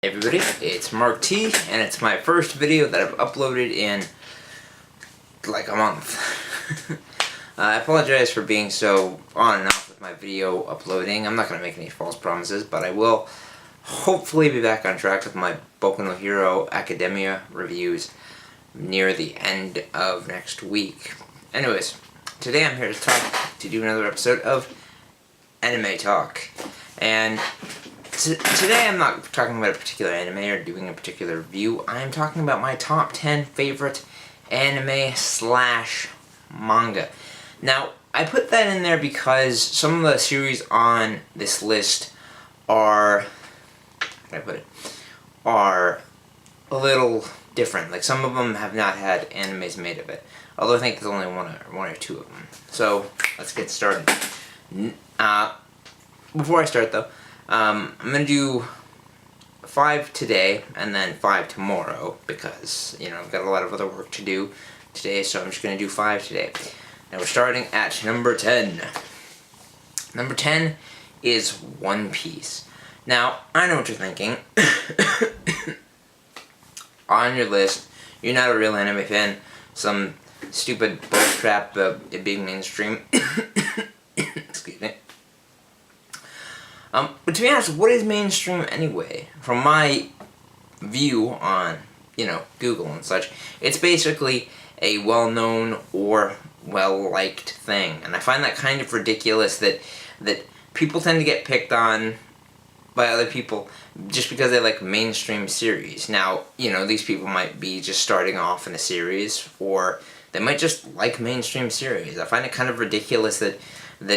Hey everybody, it's Mark T, and it's my first video that I've uploaded in like a month. I apologize for being so on and off with my video uploading. I'm not going to make any false promises, but I will hopefully be back on track with my Boku no Hero Academia reviews near the end of next week. Anyways, today I'm here to do another episode of Anime Talk, and today I'm not talking about a particular anime or doing a particular review. I'm talking about my top 10 favorite anime / manga. Now, I put that in there because some of the series on this list are, are a little different. Like, some of them have not had animes made of it. Although I think there's only one or two of them. So, let's get started. Before I start though, I'm going to do 5 today and then 5 tomorrow because, I've got a lot of other work to do today, so I'm just going to do 5 today. And we're starting at number 10. Number 10 is One Piece. Now, I know what you're thinking. On your list, you're not a real anime fan. Some stupid bullcrap about it being mainstream. Excuse me. But to be honest, what is mainstream anyway? From my view on, Google and such, it's basically a well-known or well-liked thing. And I find that kind of ridiculous that people tend to get picked on by other people just because they like mainstream series. Now, these people might be just starting off in a series, or they might just like mainstream series. I find it kind of ridiculous that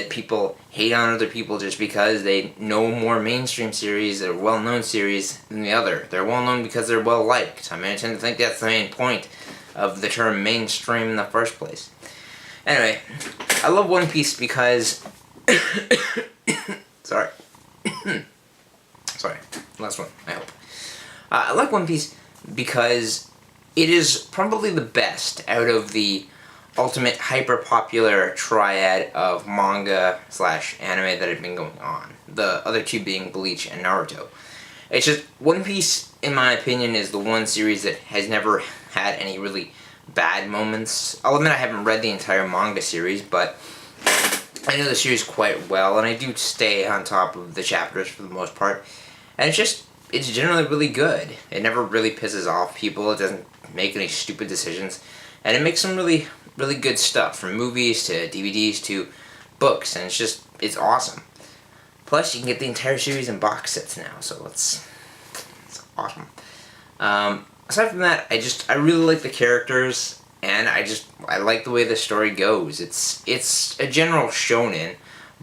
people hate on other people just because they know more mainstream series or well-known series than the other. They're well-known because they're well-liked. I tend to think that's the main point of the term mainstream in the first place. Anyway, I love One Piece because... Sorry. Sorry. Last one, I hope. I like One Piece because it is probably the best out of the ultimate hyper-popular triad of manga / anime that have been going on. The other two being Bleach and Naruto. It's just, One Piece, in my opinion, is the one series that has never had any really bad moments. I'll admit I haven't read the entire manga series, but I know the series quite well, and I do stay on top of the chapters for the most part. And it's generally really good. It never really pisses off people, it doesn't make any stupid decisions, and it makes some really good stuff, from movies to DVDs to books, and it's awesome. Plus, you can get the entire series in box sets now, so it's awesome. Aside from that, I really like the characters, and I like the way the story goes. It's a general shonen,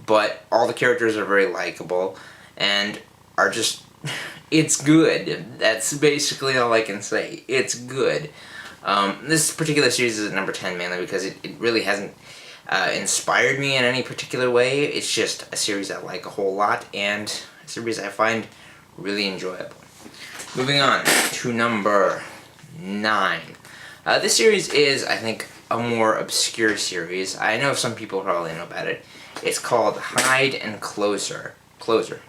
but all the characters are very likable, and are just, it's good. That's basically all I can say. It's good. This particular series is at number 10 mainly because it really hasn't inspired me in any particular way. It's just a series I like a whole lot, and a series I find really enjoyable. Moving on to number 9. This series is, I think, a more obscure series. I know some people probably know about it. It's called Hide and Closer. Closer,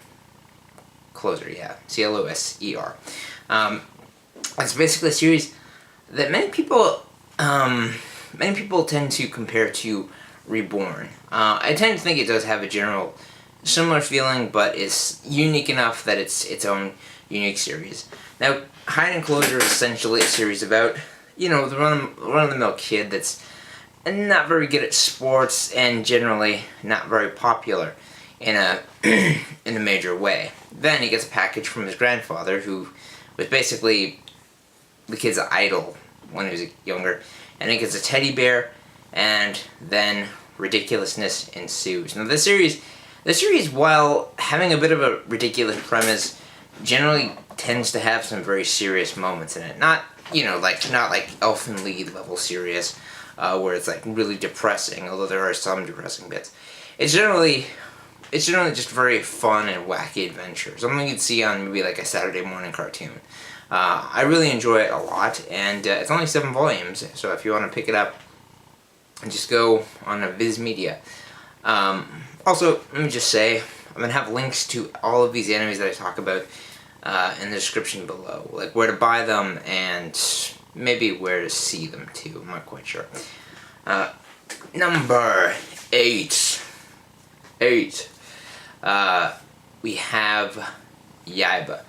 yeah. C-L-O-S-E-R. It's basically a series that many people tend to compare to Reborn. I tend to think it does have a general similar feeling, but it's unique enough that it's its own unique series. Now, Hide and Closer is essentially a series about, the run-of-the-mill kid that's not very good at sports and generally not very popular in a in a major way. Then he gets a package from his grandfather, who was basically the kid's idol when he was younger, and he gets a teddy bear, and then ridiculousness ensues. Now, this series, while having a bit of a ridiculous premise, generally tends to have some very serious moments in it. Not like Elfen Lied level serious, where it's like really depressing, although there are some depressing bits. It's generally just very fun and wacky adventure. Something you'd see on maybe like a Saturday morning cartoon. I really enjoy it a lot, and it's only 7 volumes, so if you want to pick it up, just go on a Viz Media. Also, let me just say, I'm going to have links to all of these animes that I talk about in the description below, like where to buy them and maybe where to see them too. I'm not quite sure. Number 8. We have Yaiba.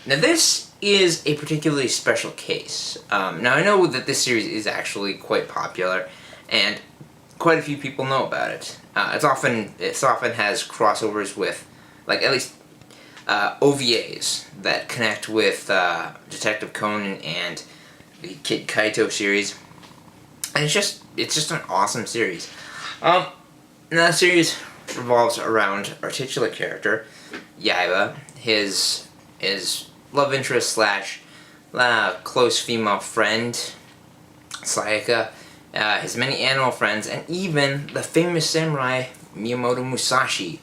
Now this is a particularly special case. Now I know that this series is actually quite popular, and quite a few people know about it. It often has crossovers with, like, at least OVAs that connect with Detective Conan and the Kid Kaito series, and it's just an awesome series. Now the series revolves around our titular character, Yaiba, his love interest slash close female friend, Sayaka, his many animal friends, and even the famous samurai Miyamoto Musashi.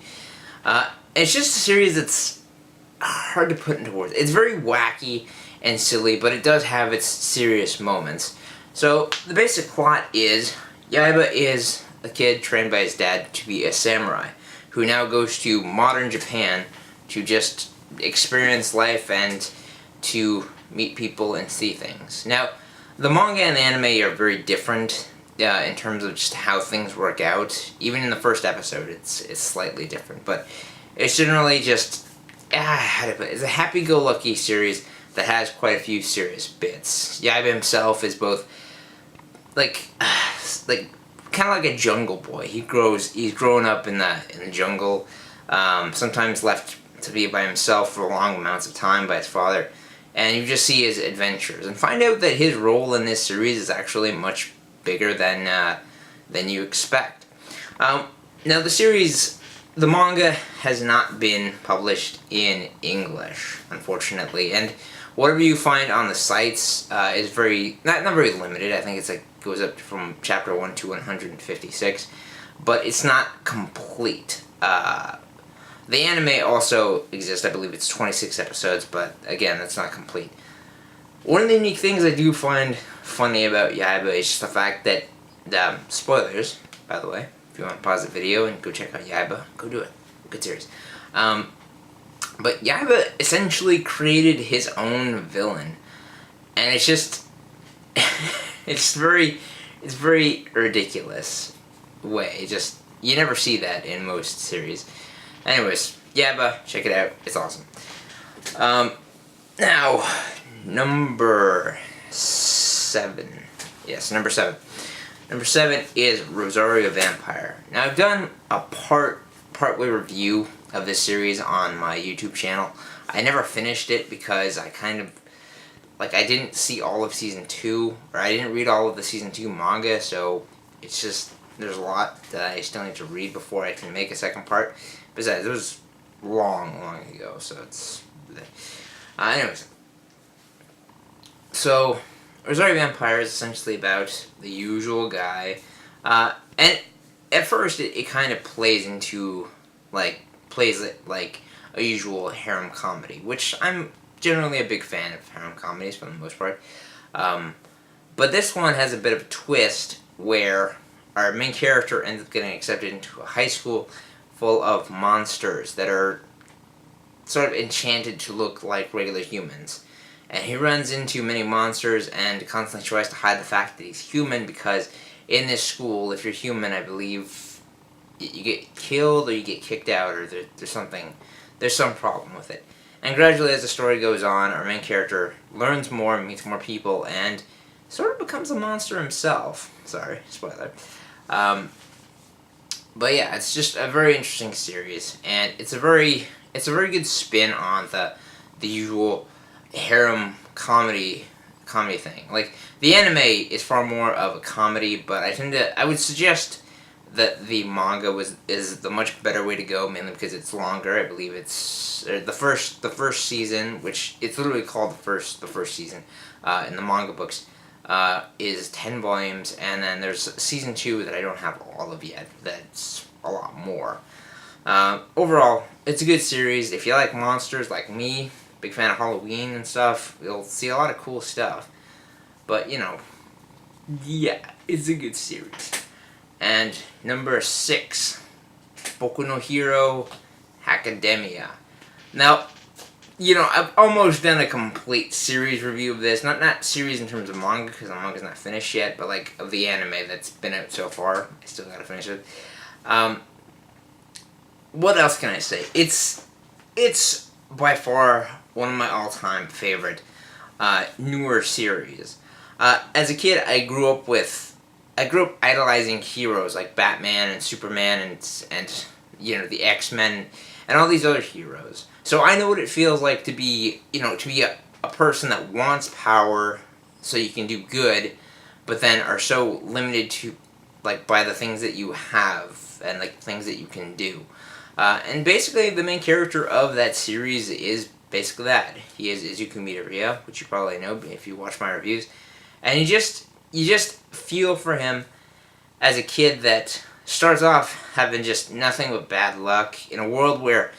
It's just a series that's hard to put into words. It's very wacky and silly, but it does have its serious moments. So the basic plot is Yaiba is a kid trained by his dad to be a samurai, who now goes to modern Japan to just experience life and to meet people and see things. Now, the manga and the anime are very different in terms of just how things work out. Even in the first episode, it's slightly different, but it's generally just how to put it? It's a happy-go-lucky series that has quite a few serious bits. Yaiba himself is both like kind of like a jungle boy. He's grown up in the jungle, sometimes left to be by himself for long amounts of time by his father, and you just see his adventures and find out that his role in this series is actually much bigger than you expect. Now the manga has not been published in English, unfortunately, and whatever you find on the sites is very not very limited. I think it's like goes up from chapter 1 to 156, but it's not complete. The anime also exists. I believe it's 26 episodes, but again, that's not complete. One of the unique things I do find funny about Yaiba is just the fact that, spoilers, by the way, if you want to pause the video and go check out Yaiba, go do it. Good series. But Yaiba essentially created his own villain, and it's just, it's very ridiculous way. Just, you never see that in most series. Anyways, Yaiba, check it out. It's awesome. Now, number 7. Yes, number 7. Number 7 is Rosario Vampire. Now, I've done a partway review of this series on my YouTube channel. I never finished it because I kind of, like, I didn't see all of Season 2, or I didn't read all of the Season 2 manga, so it's just, there's a lot that I still need to read before I can make a second part. Besides, it was long ago, so it's... anyways. So, Rosario Vampire is essentially about the usual guy, and at first it kind of plays it like a usual harem comedy, which I'm generally a big fan of harem comedies for the most part. But this one has a bit of a twist where our main character ends up getting accepted into a high school full of monsters that are sort of enchanted to look like regular humans. And he runs into many monsters and constantly tries to hide the fact that he's human, because in this school, if you're human, I believe you get killed or you get kicked out, or there's some problem with it. And gradually as the story goes on, our main character learns more, meets more people, and sort of becomes a monster himself. Sorry, spoiler. But yeah, it's just a very interesting series, and it's a very good spin on the usual harem comedy thing. Like, the anime is far more of a comedy, but I would suggest that the manga is the much better way to go, mainly because it's longer. I believe it's the first season, which it's literally called the first season in the manga books, is 10 volumes, and then there's season 2 that I don't have all of yet. That's a lot more. Overall, it's a good series. If you like monsters like me, big fan of Halloween and stuff, you'll see a lot of cool stuff. But, you know, yeah, it's a good series. And number 6, Boku no Hero Academia. Now, I've almost done a complete series review of this. Not series in terms of manga, because the manga's not finished yet, but like of the anime that's been out so far. I still gotta finish it. What else can I say? It's by far one of my all-time favorite newer series. As a kid, I grew up idolizing heroes like Batman and Superman and the X-Men and all these other heroes. So I know what it feels like to be a person that wants power so you can do good, but then are so limited to by the things that you have and things that you can do. And basically, the main character of that series is basically that. He is Izuku Midoriya, which you probably know if you watch my reviews. And you just feel for him as a kid that starts off having just nothing but bad luck in a world where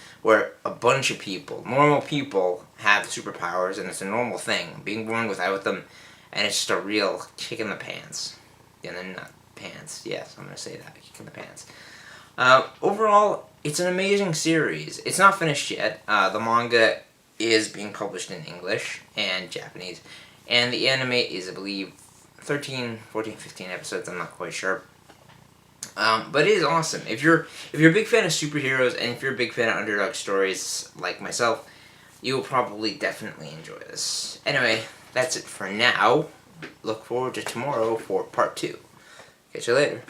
a bunch of people, normal people, have superpowers, and it's a normal thing. Being born without them, and it's just a real kick in the pants. And then not pants. Yes, I'm going to say that. Kick in the pants. Overall, it's an amazing series. It's not finished yet. The manga is being published in English and Japanese. And the anime is, I believe, 13, 14, 15 episodes. I'm not quite sure. But it is awesome. If you're a big fan of superheroes and if you're a big fan of underdog stories like myself, you'll probably definitely enjoy this. Anyway, that's it for now. Look forward to tomorrow for part 2. Catch you later.